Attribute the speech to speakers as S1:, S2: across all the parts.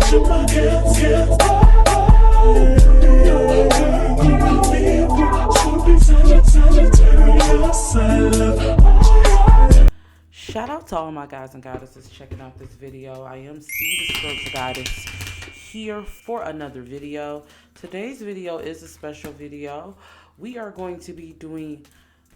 S1: Shout out to all my guys and goddesses checking out this video. I am C, the spiritual goddess, here for another video. Today's video is a special video. We are going to be doing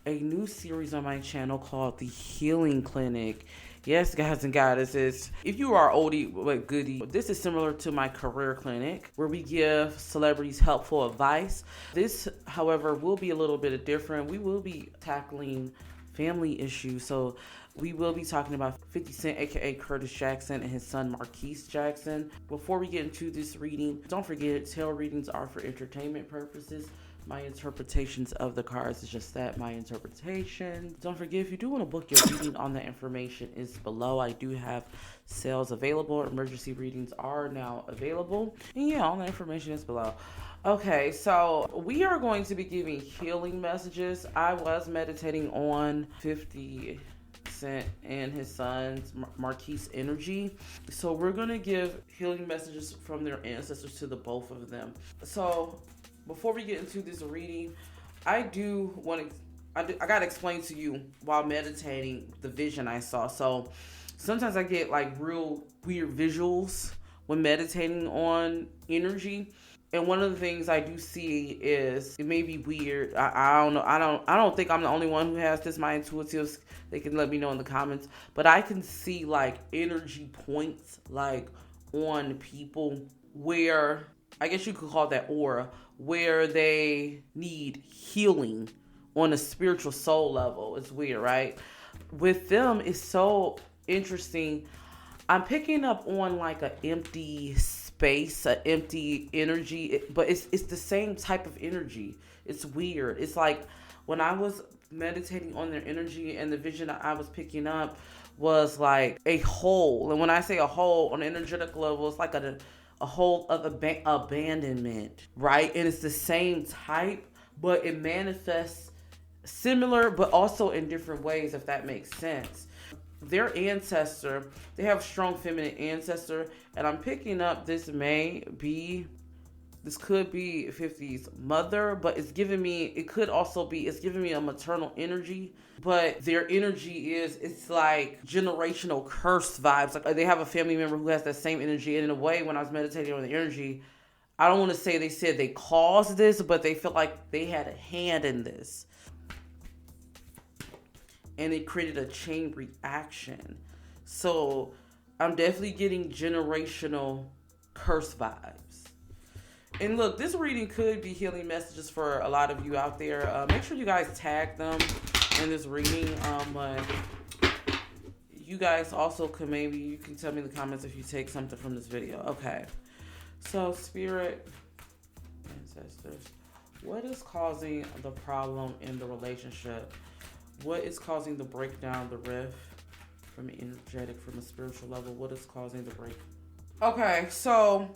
S1: a new series on my channel called The Healing Clinic. Yes, guys and goddesses, if you are oldie but goodie, this is similar to my career clinic where we give celebrities helpful advice. This, however, will be a little bit different. We will be tackling family issues. So we will be talking about 50 Cent, aka Curtis Jackson, and his son Marquise Jackson. Before we get into this reading, don't forget, tarot readings are for entertainment purposes. My interpretations of the cards is just that, my interpretation. Don't forget, if you do want to book your reading, on the information is below. I do have sales available. Emergency readings are now available. And yeah, all the information is below. Okay, so we are going to be giving healing messages. I was meditating on 50 Cent and his son's Marquise energy. So we're going to give healing messages from their ancestors to the both of them. So before we get into this reading, I gotta explain to you while meditating the vision I saw. So sometimes I get like real weird visuals when meditating on energy. And one of the things I do see is, it may be weird. I don't know. I don't think I'm the only one who has this. My intuitives, they can let me know in the comments. But I can see like energy points like on people where, I guess you could call that aura, where they need healing on a spiritual soul level. It's weird, right? With them, it's so interesting. I'm picking up on like an empty space, an empty energy, but it's the same type of energy. It's weird. It's like when I was meditating on their energy, and the vision I was picking up was like a hole. And when I say a hole on an energetic level, it's like a hole of abandonment, right? And it's the same type, but it manifests similar, but also in different ways, if that makes sense. Their ancestor, they have a strong feminine ancestor, and I'm picking up this could be 50's mother, but it's giving me a maternal energy. But their energy it's like generational curse vibes. Like they have a family member who has that same energy. And in a way, when I was meditating on the energy, I don't want to say they said they caused this, but they felt like they had a hand in this. And it created a chain reaction. So I'm definitely getting generational curse vibes. And look, this reading could be healing messages for a lot of you out there. Make sure you guys tag them in this reading. You guys also you can tell me in the comments if you take something from this video. Okay. So spirit, ancestors, what is causing the problem in the relationship? What is causing the breakdown, the rift, from energetic, from a spiritual level? What is causing the break? Okay, so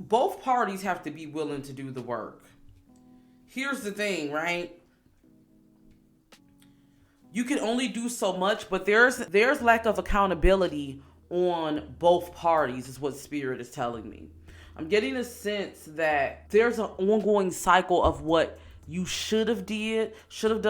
S1: both parties have to be willing to do the work. Here's the thing, right? You can only do so much, but there's lack of accountability on both parties, is what spirit is telling me. I'm getting a sense that there's an ongoing cycle of what you should have done.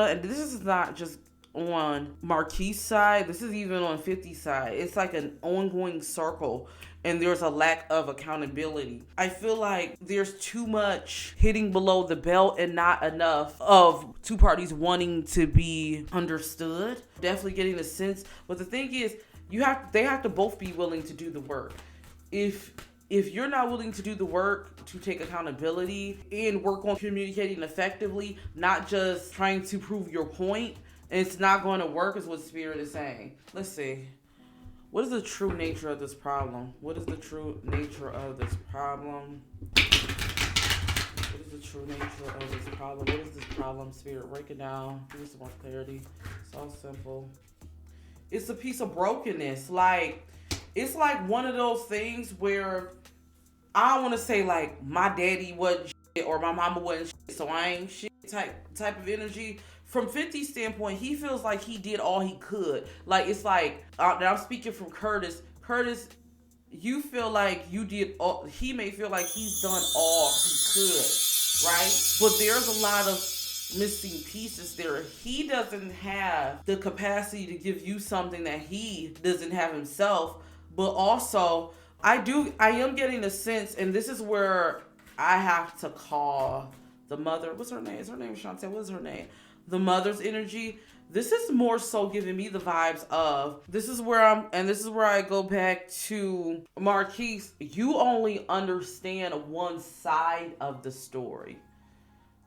S1: And this is not just on Marquise side. This is even on 50 side. It's like an ongoing circle, and there's a lack of accountability. I feel like there's too much hitting below the belt and not enough of two parties wanting to be understood. Definitely getting a sense. But the thing is, they have to both be willing to do the work. If you're not willing to do the work to take accountability and work on communicating effectively, not just trying to prove your point, it's not going to work, is what spirit is saying. Let's see. What is the true nature of this problem? What is the true nature of this problem? What is the true nature of this problem? What is this problem, spirit? Break it down. Give me some more clarity. It's all simple. It's a piece of brokenness. It's like one of those things where I don't want to say like my daddy wasn't shit or my mama wasn't shit, so I ain't shit type of energy. From 50's standpoint, he feels like he did all he could. Like, it's like, now I'm speaking from Curtis. Curtis you feel like you did all, he may feel like he's done all he could, right? But there's a lot of missing pieces there. He doesn't have the capacity to give you something that he doesn't have himself. But also, I am getting a sense, and this is where I have to call the mother. What's her name? Is her name Shantae? What's her name? The mother's energy. This is more so giving me the vibes of, this is where I go back to Marquise. You only understand one side of the story.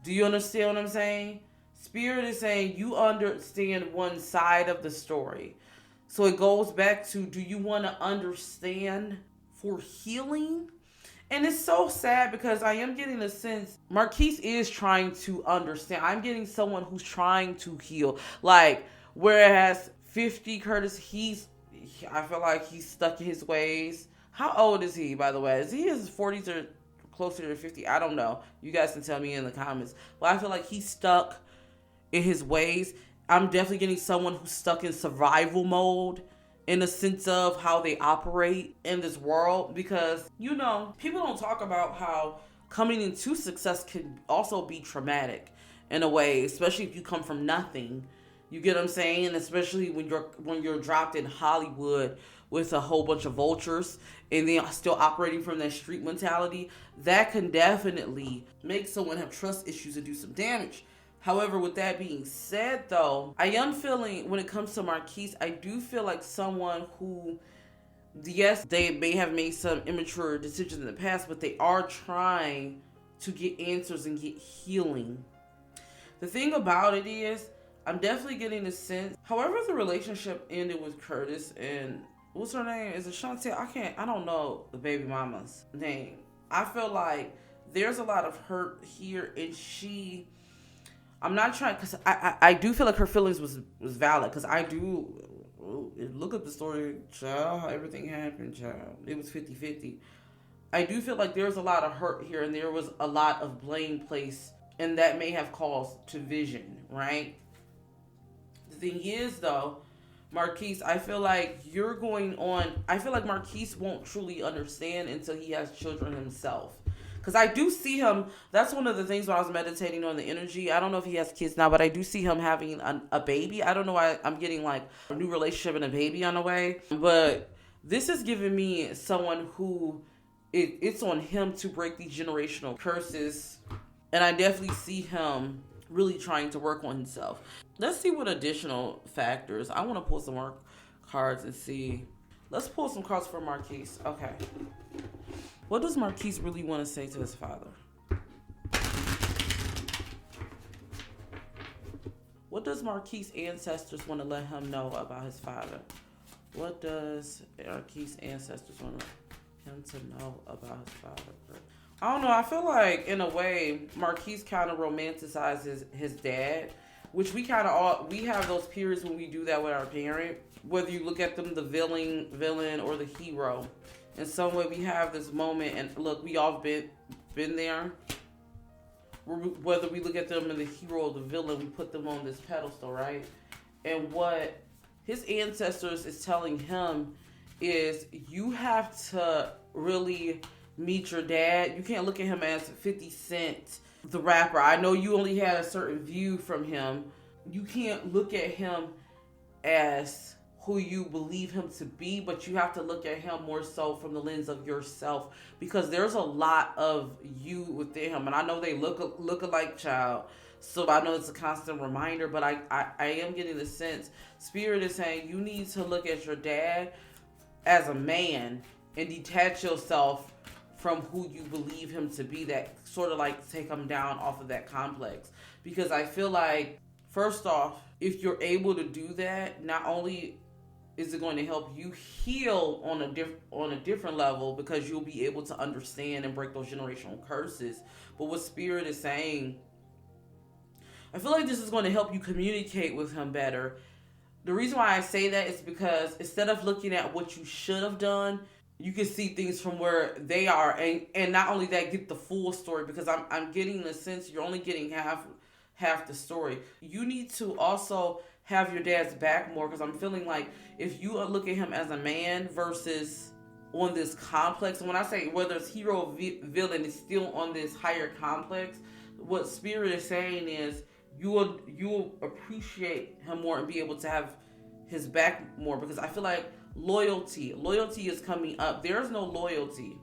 S1: Do you understand what I'm saying? Spirit is saying you understand one side of the story. So it goes back to, do you want to understand for healing? And it's so sad because I am getting a sense Marquise is trying to understand. I'm getting someone who's trying to heal. Like, whereas 50 Curtis, I feel like he's stuck in his ways. How old is he, by the way? Is he in his 40s or closer to 50? I don't know. You guys can tell me in the comments. But I feel like he's stuck in his ways. I'm definitely getting someone who's stuck in survival mode in the sense of how they operate in this world, because people don't talk about how coming into success can also be traumatic in a way, especially if you come from nothing. You get what I'm saying? And especially when you're dropped in Hollywood with a whole bunch of vultures and then still operating from that street mentality, that can definitely make someone have trust issues and do some damage. However, with that being said, though, I am feeling, when it comes to Marquise, I do feel like someone who, yes, they may have made some immature decisions in the past, but they are trying to get answers and get healing. The thing about it is, I'm definitely getting a sense, however the relationship ended with Curtis and, what's her name? Is it Shantae? I don't know the baby mama's name. I feel like there's a lot of hurt here, and I'm not trying, because I do feel like her feelings was valid, because I do look at the story, child, how everything happened, child. It was 50-50. I do feel like there's a lot of hurt here, and there was a lot of blame placed, and that may have caused division, right? The thing is, though, Marquise, I feel like I feel like Marquise won't truly understand until he has children himself. Because I do see him, that's one of the things when I was meditating on the energy. I don't know if he has kids now, but I do see him having a baby. I don't know why I'm getting like a new relationship and a baby on the way. But this is giving me someone who, it's on him to break these generational curses. And I definitely see him really trying to work on himself. Let's see what additional factors. I want to pull some more cards and see. Let's pull some cards for Marquise. Okay. What does Marquise really want to say to his father? What does Marquise ancestors want to let him know about his father? What does Marquise ancestors want him to know about his father? I don't know. I feel like, in a way, Marquise kind of romanticizes his dad, which we have those periods when we do that with our parent. Whether you look at them, the villain or the hero. In some way, we have this moment, and look, we all been there. Whether we look at them in the hero or the villain, we put them on this pedestal, right? And what his ancestors is telling him is, you have to really meet your dad. You can't look at him as 50 Cent, the rapper. I know you only had a certain view from him. You can't look at him as who you believe him to be, but you have to look at him more so from the lens of yourself, because there's a lot of you within him. And I know they look alike, child. So I know it's a constant reminder, but I am getting the sense, Spirit is saying you need to look at your dad as a man and detach yourself from who you believe him to be, that sort of like take him down off of that complex. Because I feel like, first off, if you're able to do that, not only is it going to help you heal on a different level, because you'll be able to understand and break those generational curses. But what Spirit is saying, I feel like this is going to help you communicate with him better. The reason why I say that is because instead of looking at what you should have done, you can see things from where they are, and not only that, get the full story. Because I'm getting the sense you're only getting half the story. You need to also have your dad's back more, because I'm feeling like if you look at him as a man versus on this complex. And when I say whether it's hero or villain, it's still on this higher complex. What Spirit is saying is you'll appreciate him more and be able to have his back more, because I feel like loyalty is coming up. There's no loyalty.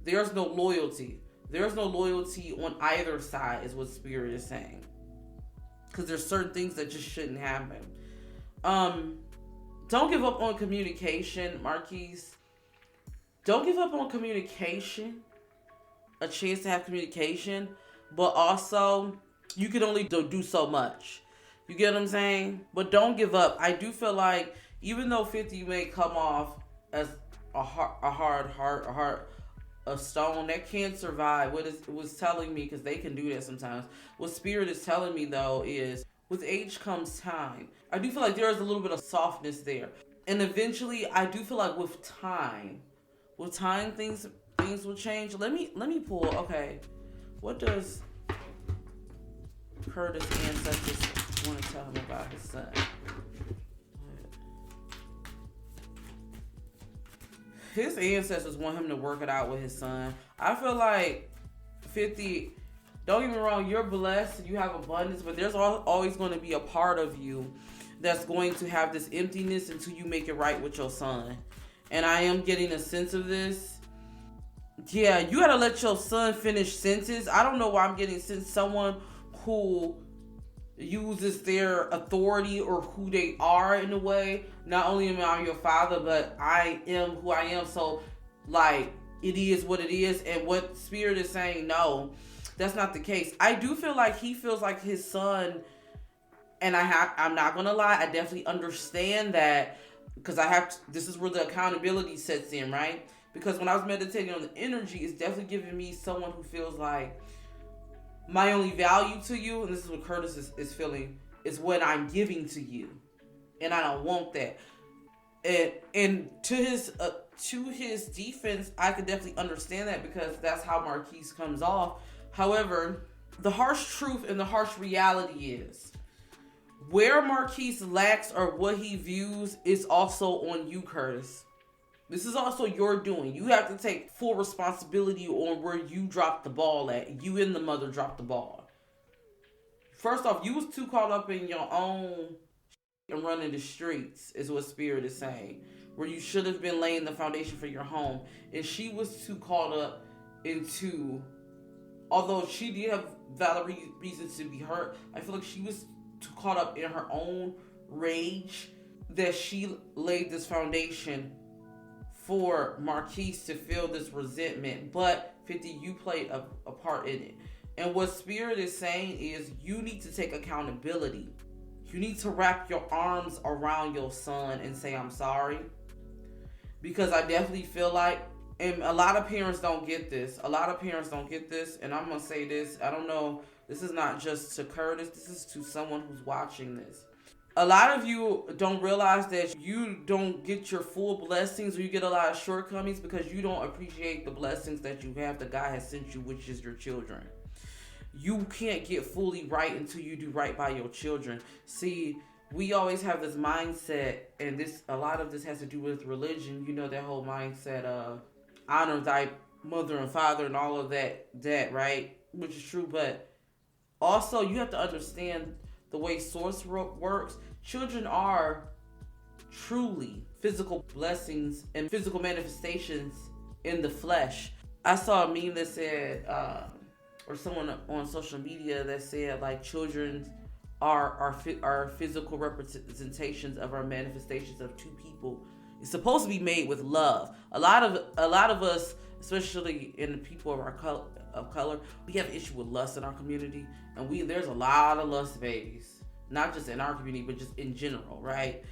S1: There's no loyalty. There's no loyalty on either side, is what Spirit is saying. Because there's certain things that just shouldn't happen. Don't give up on communication, Marquise. Don't give up on communication. A chance to have communication. But also, you can only do so much. You get what I'm saying? But don't give up. I do feel like, even though 50 may come off as a hard heart, a stone that can't survive, what it was telling me, because they can do that sometimes, what Spirit is telling me though is, with age comes time. I do feel like there is a little bit of softness there. And eventually, I do feel like with time things will change. Let me pull, okay, what does Curtis' ancestors want to tell him about his son? His ancestors want him to work it out with his son. I feel like 50, don't get me wrong, you're blessed, you have abundance, but there's always going to be a part of you that's going to have this emptiness until you make it right with your son. And I am getting a sense of this. Yeah, you gotta let your son finish sentence. I don't know why I'm getting sense someone who uses their authority or who they are in a way. Not only am I your father, but I am who I am. So, like, it is what it is. And what Spirit is saying, no, that's not the case. I do feel like he feels like his son, and I'm not gonna lie, I definitely understand that, because this is where the accountability sets in, right? Because when I was meditating on the energy, it's definitely giving me someone who feels like, my only value to you, and this is what Curtis is feeling, is what I'm giving to you. And I don't want that. And to his defense, I could definitely understand that, because that's how Marquise comes off. However, the harsh truth and the harsh reality is, where Marquise lacks or what he views is also on you, Curtis. This is also your doing. You have to take full responsibility on where you dropped the ball at. You and the mother dropped the ball. First off, you was too caught up in your own and running the streets, is what Spirit is saying. Where you should have been laying the foundation for your home. And she was too caught up into, although she did have valid reasons to be hurt, I feel like she was too caught up in her own rage that she laid this foundation for Marquise to feel this resentment. But 50, you played a part in it. And what Spirit is saying is, you need to take accountability. You need to wrap your arms around your son and say, I'm sorry. Because I definitely feel like, and a lot of parents don't get this. And I'm going to say this, I don't know, this is not just to Curtis, this is to someone who's watching this. A lot of you don't realize that you don't get your full blessings, or you get a lot of shortcomings because you don't appreciate the blessings that you have that God has sent you, which is your children. You can't get fully right until you do right by your children. See, we always have this mindset, and a lot of this has to do with religion. You know, that whole mindset of honor thy mother and father and all of that, right? Which is true, but also you have to understand the way source works. Children are truly physical blessings and physical manifestations in the flesh. I saw a meme that said, or someone on social media that said, like, children are physical representations of our manifestations of two people. It's supposed to be made with love. A lot of us, especially in the people of our color, we have an issue with lust in our community, and there's a lot of lust babies. Not just in our community, but just in general, right?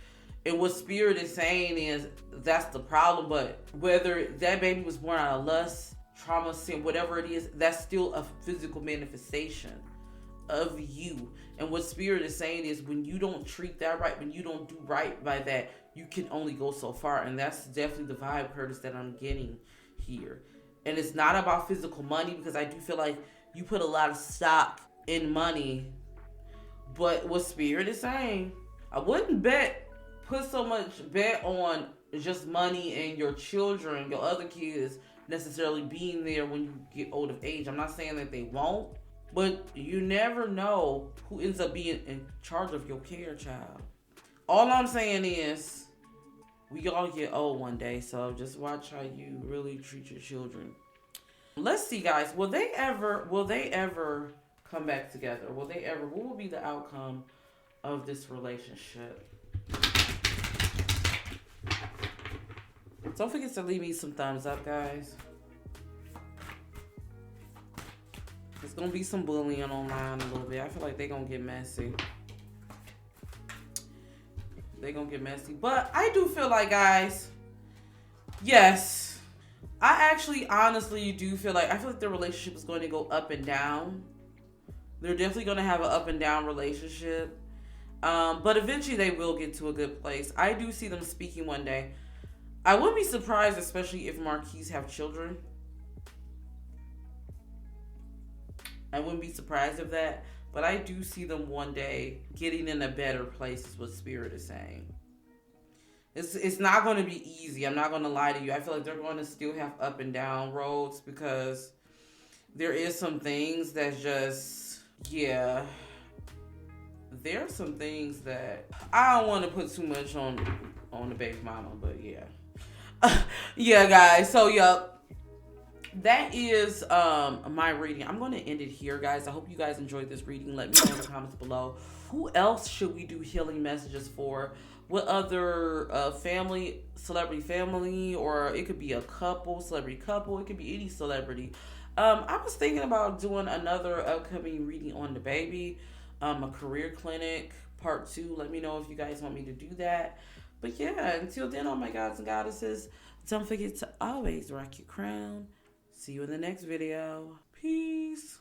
S1: And what Spirit is saying is, that's the problem. But whether that baby was born out of lust, trauma, sin, whatever it is, that's still a physical manifestation of you. And what Spirit is saying is, when you don't treat that right, when you don't do right by that, you can only go so far. And that's definitely the vibe, Curtis, that I'm getting here. And it's not about physical money, because I do feel like you put a lot of stock in money. But what Spirit is saying, I wouldn't bet put so much bet on just money and your children, your other kids necessarily being there when you get old of age. I'm not saying that they won't, but you never know who ends up being in charge of your care, child. All I'm saying is we all get old one day, so just watch how you really treat your children. Let's see, guys. Will they ever come back together? What will be the outcome of this relationship? Don't forget to leave me some thumbs up, guys. There's gonna be some bullying online a little bit. I feel like they're gonna get messy. But I do feel like, guys, yes. I actually honestly do feel like the relationship is going to go up and down. They're definitely going to have an up and down relationship. But eventually they will get to a good place. I do see them speaking one day. I wouldn't be surprised, especially if Marquise have children. I wouldn't be surprised of that. But I do see them one day getting in a better place, is what Spirit is saying. It's not going to be easy. I'm not going to lie to you. I feel like they're going to still have up and down roads because there is some things that just, yeah. There are some things that I don't want to put too much on the baby mama, but yeah. Yeah, guys. So, yeah. That is my reading. I'm going to end it here, guys. I hope you guys enjoyed this reading. Let me know in the comments below. Who else should we do healing messages for? What other celebrity family, or it could be a couple, celebrity couple. It could be any celebrity. I was thinking about doing another upcoming reading on the baby, a career clinic part 2. Let me know if you guys want me to do that. But yeah, until then, all my gods and goddesses, don't forget to always rock your crown. See you in the next video. Peace.